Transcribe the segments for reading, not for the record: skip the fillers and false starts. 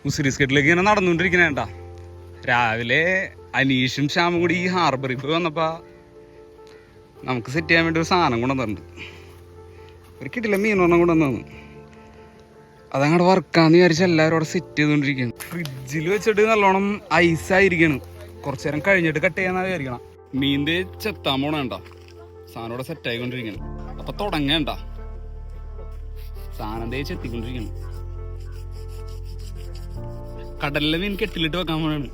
മുസിരിസ്കെട്ടിലേക്ക് ഇങ്ങനെ നടന്നുകൊണ്ടിരിക്കണേട്ടാ. രാവിലെ അനീഷും ശ്യാമും കൂടി ഈ ഹാർബറിൽ പോയി വന്നപ്പോൾ നമുക്ക് സെറ്റ് ചെയ്യാൻ വേണ്ടി ഒരു സാധനം കൊണ്ടുവന്നിട്ടുണ്ട്. ഒരു കിട്ടില്ല മീനൊരെണ്ണം കൊണ്ടുവന്നു. അതങ്ങോട്ട് വറുക്കാന്ന് വിചാരിച്ചാൽ എല്ലാവരും അവിടെ സെറ്റ് ചെയ്തുകൊണ്ടിരിക്കുകയാണ്. ഫ്രിഡ്ജിൽ വെച്ചിട്ട് നല്ലോണം ഐസായിരിക്കണം. കുറച്ചു നേരം കഴിഞ്ഞിട്ട് കട്ട് ചെയ്യാന്നാ വിചാരിക്കണം. മീൻ്റെ ചെത്താൻ പോണേണ്ട സാധനം ഇവിടെ സെറ്റ് ആയിക്കൊണ്ടിരിക്കണം. അപ്പൊ തുടങ്ങേണ്ട സാധനം തേ ചെത്തിക്കൊണ്ടിരിക്കണം. കടലിലെ മീൻ കെട്ടിലിട്ട് വെക്കാൻ പോണാണ്.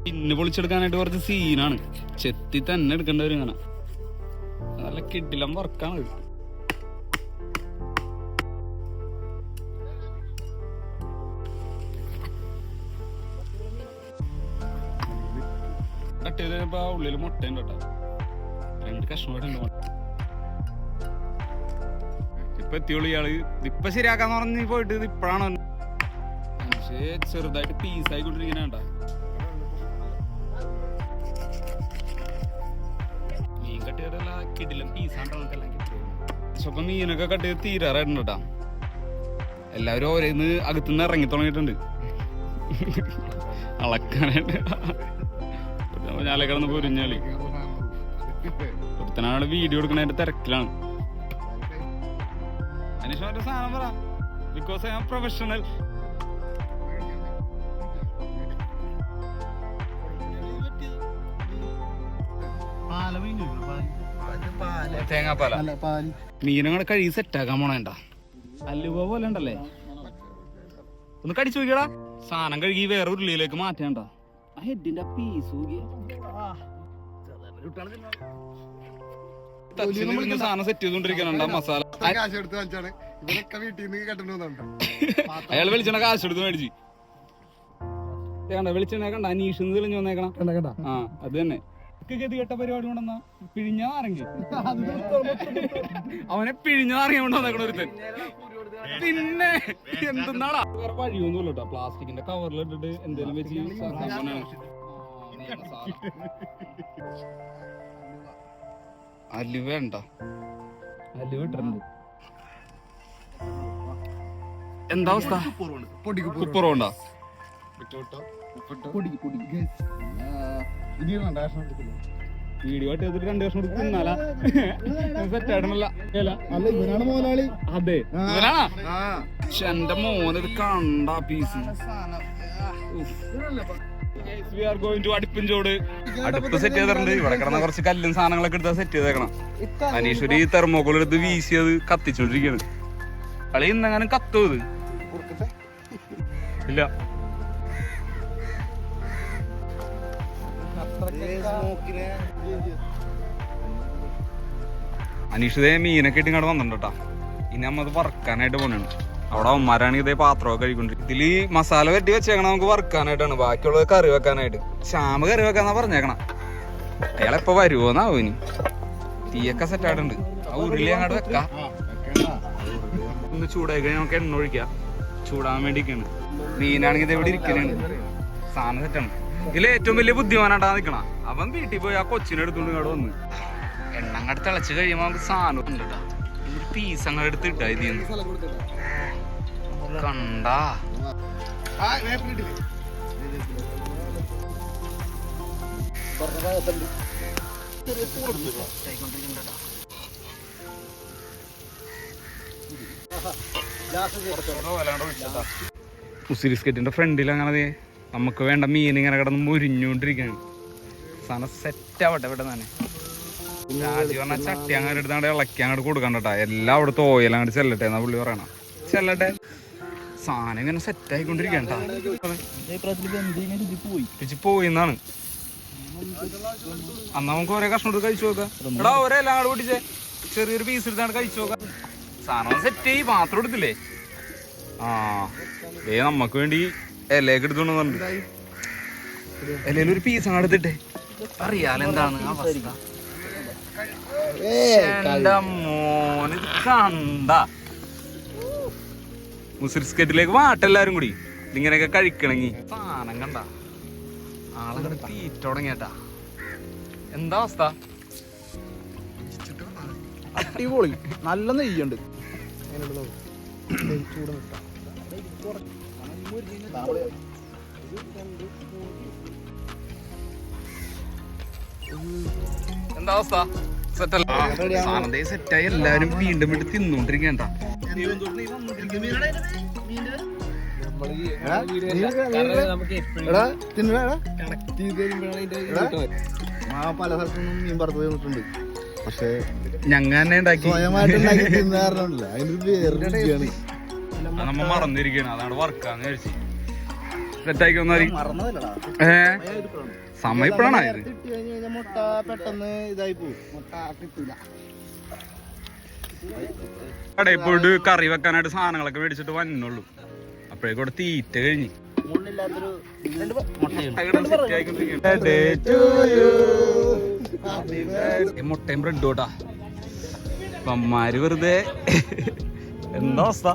പിന്നെ പൊളിച്ചെടുക്കാനായിട്ട് കുറച്ച് സീനാണ്. ചെത്തി തന്നെ എടുക്കേണ്ട വരും. ഇങ്ങനെ നല്ല കിടിലം വർക്കാണ്. കട്ട് ചെയ്തപ്പോ ഉള്ളില് മുട്ടയുണ്ട് കേട്ടോ. 2 കഷ്ണമായിട്ടുണ്ട്. ഇപ്പൊ എത്തിയുള്ളൂ ഇയാള്. ഇതിപ്പൊ ശരിയാക്കാന്ന് പറഞ്ഞ് പോയിട്ട് ഇത് ഇപ്പഴാണ് ചെറുതായിട്ട് പീസായിക്കൊണ്ടിരിക്കണേണ്ട. മീൻ കട്ട് ചെയ്തല്ല കിടിലം പീസാണ്ടെല്ലാം കിട്ടും. ഇപ്പൊ മീനൊക്കെ കട്ട് ചെയ്ത് തീരാറായിട്ടുണ്ട് കേട്ടാ. എല്ലാവരും ഓരോന്ന് അകത്തുനിന്ന് ഇറങ്ങി തുടങ്ങിയിട്ടുണ്ട് അളക്കാനായിട്ട്. ഞാലെ കിടന്ന് പൊരിഞ്ഞാളി ഒരുത്തനാണ് വീഡിയോ എടുക്കണതിന്റെ തിരക്കിലാണ്. അനീഷ് സാധനം പറ. Because I am professional. തേങ്ങാപ്പാല മീനങ്ങടെ കഴുകി സെറ്റാക്കാൻ പോണേണ്ട. അല്ലുവ പോലെ ഉണ്ടല്ലേ. ഒന്ന് കടിച്ചു നോക്കിയടാ. സാധനം കഴുകി വേറെ ഉരുളിയിലേക്ക് മാറ്റേണ്ട. ആ ഹെഡിന്റെ പീസ് സാധനം സെറ്റ് ചെയ്തോണ്ടിരിക്കാനുണ്ട്. മസാല അയാൾ വെളിച്ചെണ്ണ കാശ് എടുത്ത് മേടിച്ചു. വെളിച്ചെണ്ണ കണ്ട അനീഷ് തെളിഞ്ഞു വന്നേക്കണം. ആ അത് തന്നെ കേട്ട പരിപാടി കൊണ്ടെന്നാ പിഴിഞ്ഞ നാരങ്ങ. അവനെ പിഴിഞ്ഞ നാരങ്ങ കൊണ്ട് വന്നേക്കണ ഒരുത്തൻ. പിന്നെ എന്തെന്നാടാ വേറെ വഴിയൊന്നുമില്ല കേട്ടോ. പ്ലാസ്റ്റിക്കിന്റെ കവറിൽ ഇട്ടിട്ട് എന്തേലും വെച്ച് അലുവ ഉണ്ടോ? അലുവ ഇട്ടിട്ടുണ്ട്. എന്താ അവസ്ഥ? ഉപ്പുറവുണ്ടോ? വീഡിയോ ആയിട്ട് 2 വർഷം കൂടി തിന്നാല സെറ്റ് ആയിട്ടല്ല. അതെ എന്റെ മോനത് കണ്ട പീസ്. അടുപ്പിഞ്ചോട് അടുപ്പ് സെറ്റ് ചെയ്തിട്ടുണ്ട്. ഇവിടെ കിടന്ന കുറച്ച് കല്ലും സാധനങ്ങളൊക്കെ എടുത്താൽ സെറ്റ് ചെയ്തേക്കണം. അനീശ്വരി തെർമോക്കോൾ എടുത്ത് വീശി അത് കത്തിച്ചോണ്ടിരിക്കാണ്. കളി ഇന്നെങ്ങനെ കത്തോ ഇത് ഇല്ല. അനീഷിതേ മീനൊക്കെ ഇട്ട് ഇങ്ങോട്ട് വന്നിട്ടുണ്ടാ. ഇനി നമ്മത് വറുക്കാനായിട്ട് പോണാണ്. അവിടെ അമ്മമാരാണെങ്കിൽ ഇതേ പാത്രമൊക്കെ കഴിക്കൊണ്ടിരിക്കും. ഇതില് മസാല വെട്ടി വെച്ചേക്കണം നമുക്ക് വറുക്കാനായിട്ടാണ്. ബാക്കിയുള്ളത് കറി വെക്കാനായിട്ട്. ശ്യാമ് കറി വെക്കാന്നാ പറഞ്ഞേക്കണം. അയാളെപ്പോ വരുവോന്നാവോ ഇനി. തീയൊക്കെ സെറ്റായിട്ടുണ്ട്. ആ ഉരുളി അങ്ങോട്ട് വെക്കാം. ഒന്ന് ചൂടായി കഴിഞ്ഞാൽ നമുക്ക് എണ്ണ ഒഴിക്കാം. ചൂടാൻ വേണ്ടിയിരിക്കാണ്. മീനാണെങ്കിൽ ഇത് എവിടെ ഇരിക്കലാണ്. സാധനം സെറ്റാണ്. ഇതില് ഏറ്റവും വലിയ ബുദ്ധിമാനായിട്ടാ നിക്കണ. അവൻ വീട്ടിൽ പോയി ആ കൊച്ചിനെ എടുത്തോണ്ട് ഇങ്ങോട്ട് വന്ന് എണ്ണ അങ്ങോട്ട് തിളച്ച് കഴിയുമ്പോ നമുക്ക് സാധനം കണ്ടിട്ടാ. ഒരു പീസ് അങ്ങോട്ട് എടുത്തിട്ടാ ഇതിന്ന് കണ്ടാ. മുസിരിസ്കെറ്റിന്റെ ഫ്രണ്ടിൽ അങ്ങനെ നമുക്ക് വേണ്ട മീൻ ഇങ്ങനെ കിടന്ന് മുരിഞ്ഞോണ്ടിരിക്കാണ്. സാധനം സെറ്റ് ആവട്ടെ ഇവിടെ തന്നെ. ആദ്യം പറഞ്ഞാൽ ചട്ടി അങ്ങോട്ട് എടുത്താണ്ട് ഇളക്കി അങ്ങോട്ട് കൊടുക്കണ്ടട്ടാ. എല്ലാം അവിടുത്തെ ഓയിൽ അങ്ങോട്ട് ചെല്ലട്ടെ എന്നാ പുള്ളി പറയണം. ചെല്ലട്ടെ. സാധനം ഇങ്ങനെ സെറ്റ് ആയിക്കൊണ്ടിരിക്കണ്ട. പോയിന്നാണ്. അന്നാ നമുക്ക് ഒരേ കഷ്ണം എടുത്ത് കഴിച്ചു നോക്കാം. എടാ ഒരേ എല്ലാം അങ്ങോട്ട് പൊട്ടിച്ചേ. ചെറിയൊരു പീസ് എടുത്താണ് കഴിച്ചു നോക്കാം. സാധനം സെറ്റ് ചെയ്യ്. പാത്രം എടുത്തില്ലേ? ആ നമ്മക്ക് വേണ്ടി ഇലയൊക്കെ എടുത്തോണ്ട് ഇലയിൽ ഒരു പീസ് അങ്ങോട്ട് എടുത്തിട്ടെ. അറിയാലോ എന്താണ് അവസ്ഥ. മോന് കണ്ട മുസിരിസ്കെറ്റിലേക്ക് വാട്ടെല്ലാരും കൂടി ഇങ്ങനെയൊക്കെ കഴിക്കണെങ്കി. സാധനം കണ്ട ആളെ തീറ്റ തുടങ്ങിയട്ടാ. എന്താ അവസ്ഥ? അടിപൊളി. നല്ല നെയ്യുണ്ട്. എന്താ അവസ്ഥ? സെറ്റല്ല സെറ്റായി എല്ലാരും വീണ്ടും വീണ്ടും തിന്നോണ്ടിരിക്കണ്ട. പല സ്ഥലത്തൊന്നും മീൻ പറത്ത് തന്നിട്ടുണ്ട്, പക്ഷെ ഞങ്ങ തന്നെ ഉണ്ടാക്കി അതിന്റെ നമ്മ മറന്നിരിക്കണ, അതാണ് വർക്കാന്ന് വിചാരിച്ചു സെറ്റാക്കി വന്നായിരിക്കും. സമയം ഇപ്പഴാണ് മുട്ട പെട്ടെന്ന് ഇതായി പോകും, മുട്ട കിട്ടൂല. കടയിൽ പോയിട്ട് കറി വെക്കാനായിട്ട് സാധനങ്ങളൊക്കെ മേടിച്ചിട്ട് വന്നുള്ളൂ, അപ്പോഴേക്കും ഇവിടെ തീറ്റ കഴിഞ്ഞ് മുട്ടയും ബ്രെഡും കേട്ടാ. അമ്മമാര് വെറുതെ എന്താ അവസ്ഥ?